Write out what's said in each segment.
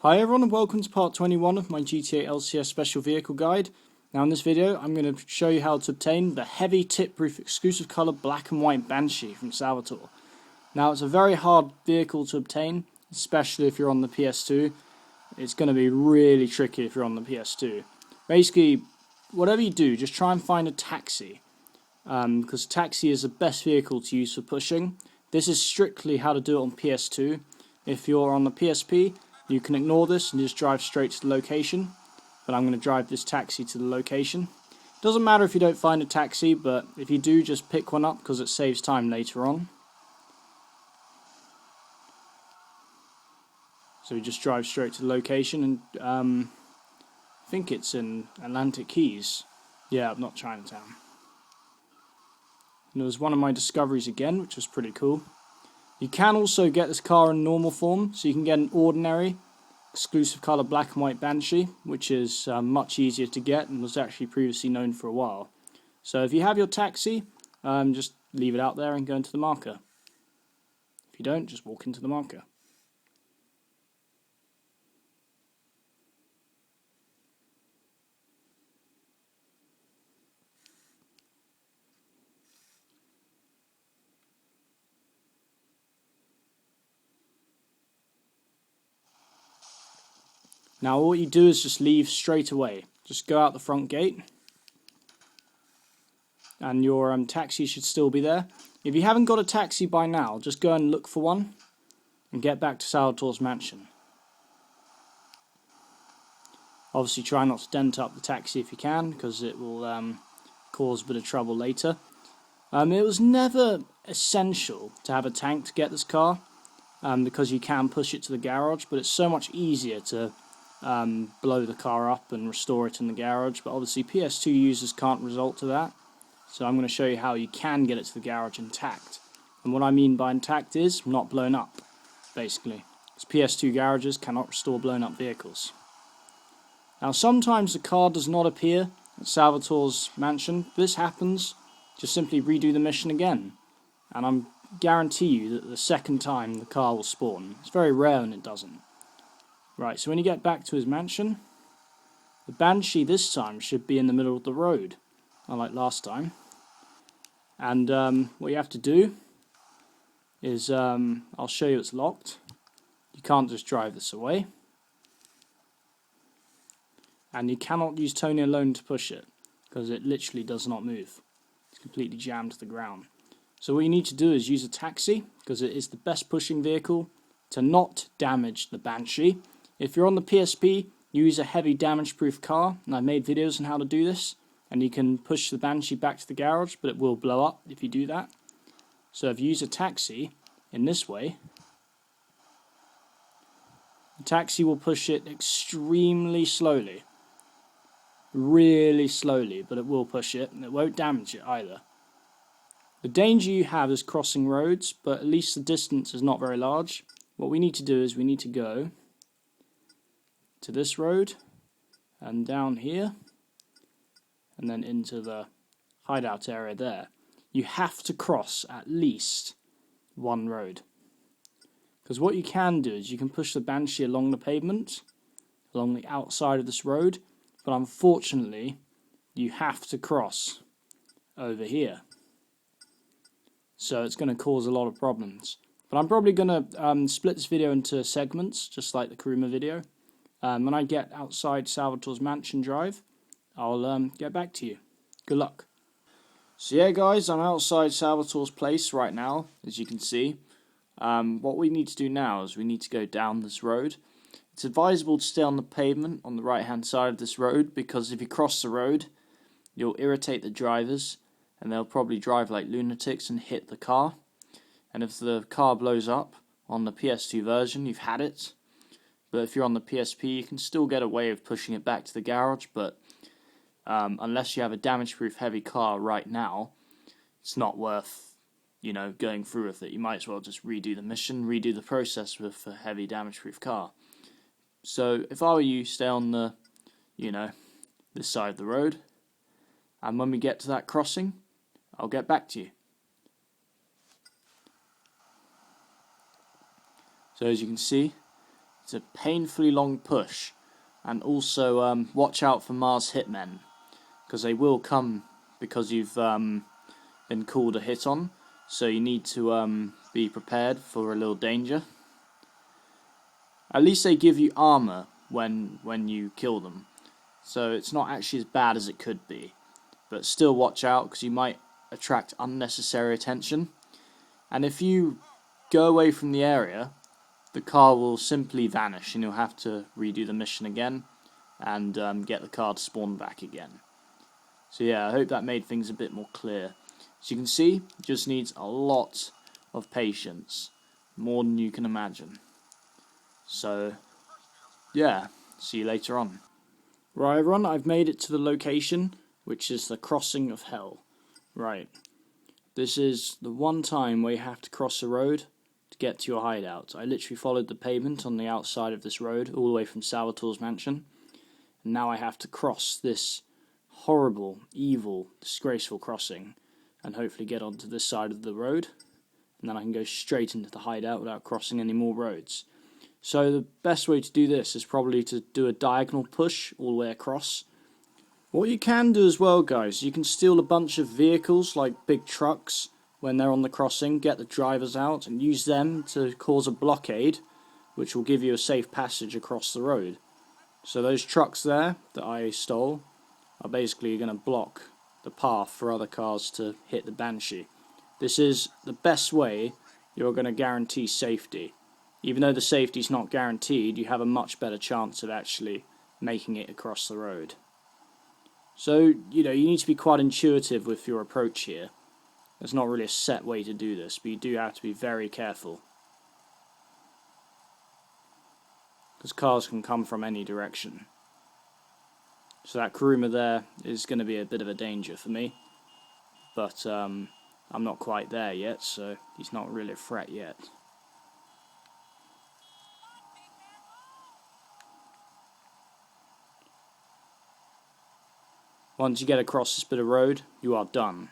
Hi everyone and welcome to part 21 of my GTA LCS special vehicle guide. Now in this video I'm going to show you how to obtain the heavy tip-proof exclusive colour black and white Banshee from Salvatore. Now it's a very hard vehicle to obtain, especially if you're on the PS2. It's going to be really tricky if you're on the PS2. Basically, whatever you do, just try and find a taxi. Because taxi is the best vehicle to use for pushing. This is strictly how to do it on PS2. If you're on the PSP, you can ignore this and just drive straight to the location. But I'm going to drive this taxi to the location. Doesn't matter if you don't find a taxi, but if you do, just pick one up because it saves time later on. So we just drive straight to the location, and I think it's in Atlantic Keys. Yeah, not Chinatown. And it was one of my discoveries again, which was pretty cool. You can also get this car in normal form, so you can get an ordinary exclusive colour black and white Banshee, which is much easier to get and was actually previously known for a while. So if you have your taxi, just leave it out there and go into the marker. If you don't, just walk into the marker. Now all you do is just leave straight away. Just go out the front gate and your taxi should still be there. If you haven't got a taxi by now, just go and look for one and get back to Salvatore's mansion. Obviously try not to dent up the taxi if you can, because it will cause a bit of trouble later. It was never essential to have a tank to get this car, because you can push it to the garage, but it's so much easier to blow the car up and restore it in the garage. But obviously PS2 users can't resort to that, so I'm going to show you how you can get it to the garage intact. And what I mean by intact is not blown up, basically, because PS2 garages cannot restore blown up vehicles. Now sometimes the car does not appear at Salvatore's mansion. If this happens, just simply redo the mission again, and I guarantee you that the second time the car will spawn. It's very rare when it doesn't. Right, so when you get back to his mansion, the Banshee this time should be in the middle of the road, unlike last time. And what you have to do is, I'll show you it's locked. You can't just drive this away. And you cannot use Toni alone to push it, because it literally does not move. It's completely jammed to the ground. So what you need to do is use a taxi, because it is the best pushing vehicle to not damage the Banshee. If you're on the PSP, use a heavy damage-proof car, and I've made videos on how to do this, and you can push the Banshee back to the garage, but it will blow up if you do that. So if you use a taxi in this way, the taxi will push it extremely slowly. Really slowly, but it will push it, and it won't damage it either. The danger you have is crossing roads, but at least the distance is not very large. What we need to do is we need to go to this road and down here and then into the hideout area there. You have to cross at least one road, because what you can do is you can push the Banshee along the pavement, along the outside of this road, but unfortunately you have to cross over here, so it's going to cause a lot of problems. But I'm probably going to split this video into segments, just like the Kuruma video. When I get outside Salvatore's mansion drive, I'll get back to you. Good luck. So yeah guys, I'm outside Salvatore's place right now, as you can see. What we need to do now is we need to go down this road. It's advisable to stay on the pavement on the right hand side of this road, because if you cross the road, you'll irritate the drivers, and they'll probably drive like lunatics and hit the car. And if the car blows up on the PS2 version, you've had it. But if you're on the PSP, you can still get a way of pushing it back to the garage, but unless you have a damage-proof heavy car right now, it's not worth, going through with it. You might as well just redo the mission, redo the process with a heavy damage-proof car. So if I were you, stay on the, this side of the road, and when we get to that crossing, I'll get back to you. So as you can see, It's a painfully long push. And also watch out for Mars hitmen, because they will come because you've been called a hit on. So you need to be prepared for a little danger. At least they give you armor when you kill them. So it's not actually as bad as it could be. But still watch out, because you might attract unnecessary attention. And if you go away from the area, the car will simply vanish and you'll have to redo the mission again and get the car to spawn back again. So yeah, I hope that made things a bit more clear. As you can see, it just needs a lot of patience, more than you can imagine. So yeah, see you later on. Right everyone, I've made it to the location, which is the crossing of hell. Right, this is the one time where you have to cross a road to get to your hideout. I literally followed the pavement on the outside of this road all the way from Salvatore's mansion. And now I have to cross this horrible, evil, disgraceful crossing and hopefully get onto this side of the road. And then I can go straight into the hideout without crossing any more roads. So the best way to do this is probably to do a diagonal push all the way across. What you can do as well, guys, you can steal a bunch of vehicles like big trucks when they're on the crossing, get the drivers out and use them to cause a blockade, which will give you a safe passage across the road. So those trucks there that I stole are basically going to block the path for other cars to hit the Banshee. This is the best way you're going to guarantee safety. Even though the safety is not guaranteed, you have a much better chance of actually making it across the road. So, you need to be quite intuitive with your approach here. There's not really a set way to do this, but you do have to be very careful. Because cars can come from any direction. So that Kuruma there is going to be a bit of a danger for me. But I'm not quite there yet, so he's not really a threat yet. Once you get across this bit of road, you are done.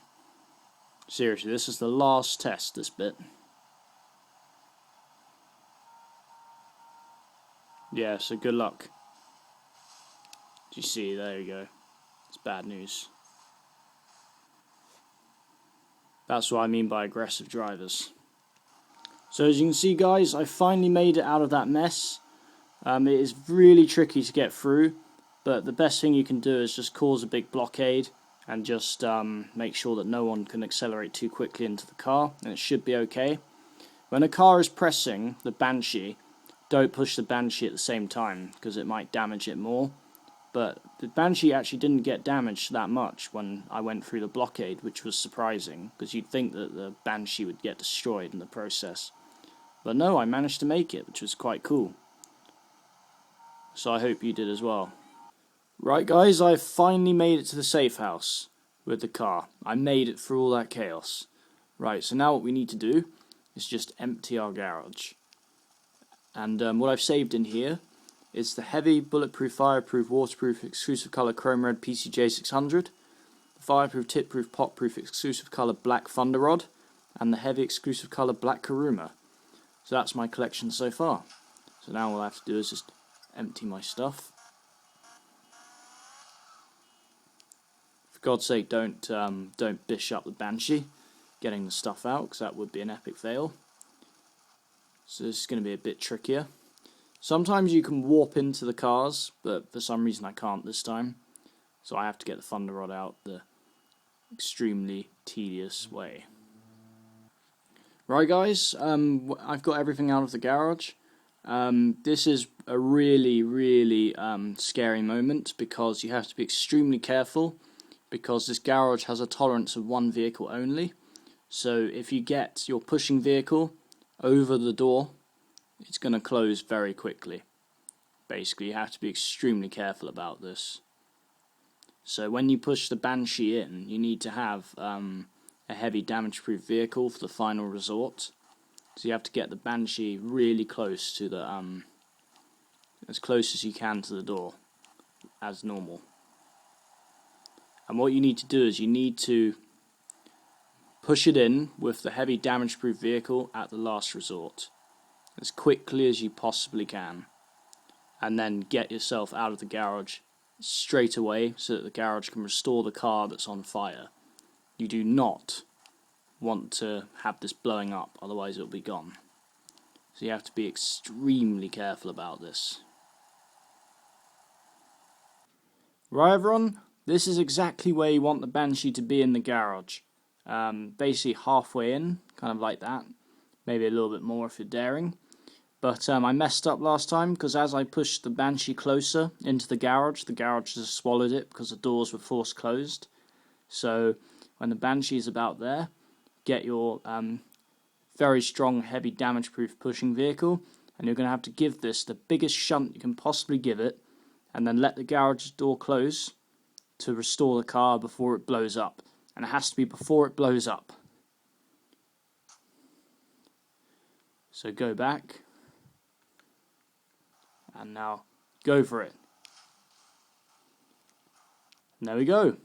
Seriously, this is the last test, this bit. Yeah, so good luck. You see, there you go. It's bad news. That's what I mean by aggressive drivers. So as you can see, guys, I finally made it out of that mess. It is really tricky to get through, but the best thing you can do is just cause a big blockade and just make sure that no one can accelerate too quickly into the car, and it should be okay. When a car is pressing the Banshee, don't push the Banshee at the same time, because it might damage it more. But the Banshee actually didn't get damaged that much when I went through the blockade, which was surprising, because you'd think that the Banshee would get destroyed in the process. But no, I managed to make it, which was quite cool. So I hope you did as well. Right guys, I finally made it to the safe house with the car. I made it through all that chaos. Right, so now what we need to do is just empty our garage. And what I've saved in here is the heavy, bulletproof, fireproof, waterproof, exclusive colour chrome red PCJ 600, the fireproof, tipproof, potproof, exclusive colour black Thunder Rod, and the heavy, exclusive colour black Kuruma. So that's my collection so far. So now all I have to do is just empty my stuff. For God's sake, don't bish up the Banshee getting the stuff out, because that would be an epic fail. So this is going to be a bit trickier. Sometimes you can warp into the cars, but for some reason I can't this time. So I have to get the Thunder Rod out the extremely tedious way. Right guys, I've got everything out of the garage. This is a really scary moment, because you have to be extremely careful, because this garage has a tolerance of one vehicle only. So if you get your pushing vehicle over the door, it's going to close very quickly. Basically, you have to be extremely careful about this. So when you push the Banshee in, you need to have a heavy damage-proof vehicle for the final resort. So you have to get the Banshee really close to the as close as you can to the door, as normal. And what you need to do is you need to push it in with the heavy damage-proof vehicle at the last resort, as quickly as you possibly can. and then get yourself out of the garage straight away so that the garage can restore the car that's on fire. You do not want to have this blowing up, otherwise it'll be gone. So you have to be extremely careful about this. Right everyone, this is exactly where you want the Banshee to be in the garage. Basically halfway in, kind of like that. Maybe a little bit more if you're daring. But I messed up last time because as I pushed the Banshee closer into the garage just swallowed it because the doors were force closed. So when the Banshee is about there, get your very strong, heavy, damage-proof pushing vehicle, and you're going to have to give this the biggest shunt you can possibly give it, and then let the garage door close to restore the car before it blows up. And it has to be before it blows up. So go back. And now go for it. And there we go.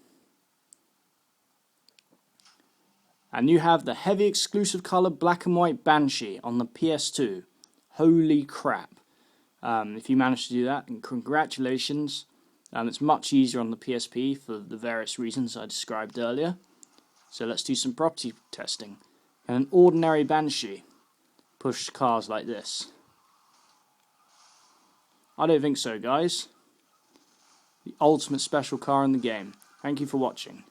And you have the heavy exclusive colour black and white Banshee on the PS2. Holy crap. If you managed to do that, and congratulations. It's much easier on the PSP for the various reasons I described earlier. So let's do some property testing. And an ordinary Banshee push cars like this. I don't think so, guys. The ultimate special car in the game. Thank you for watching.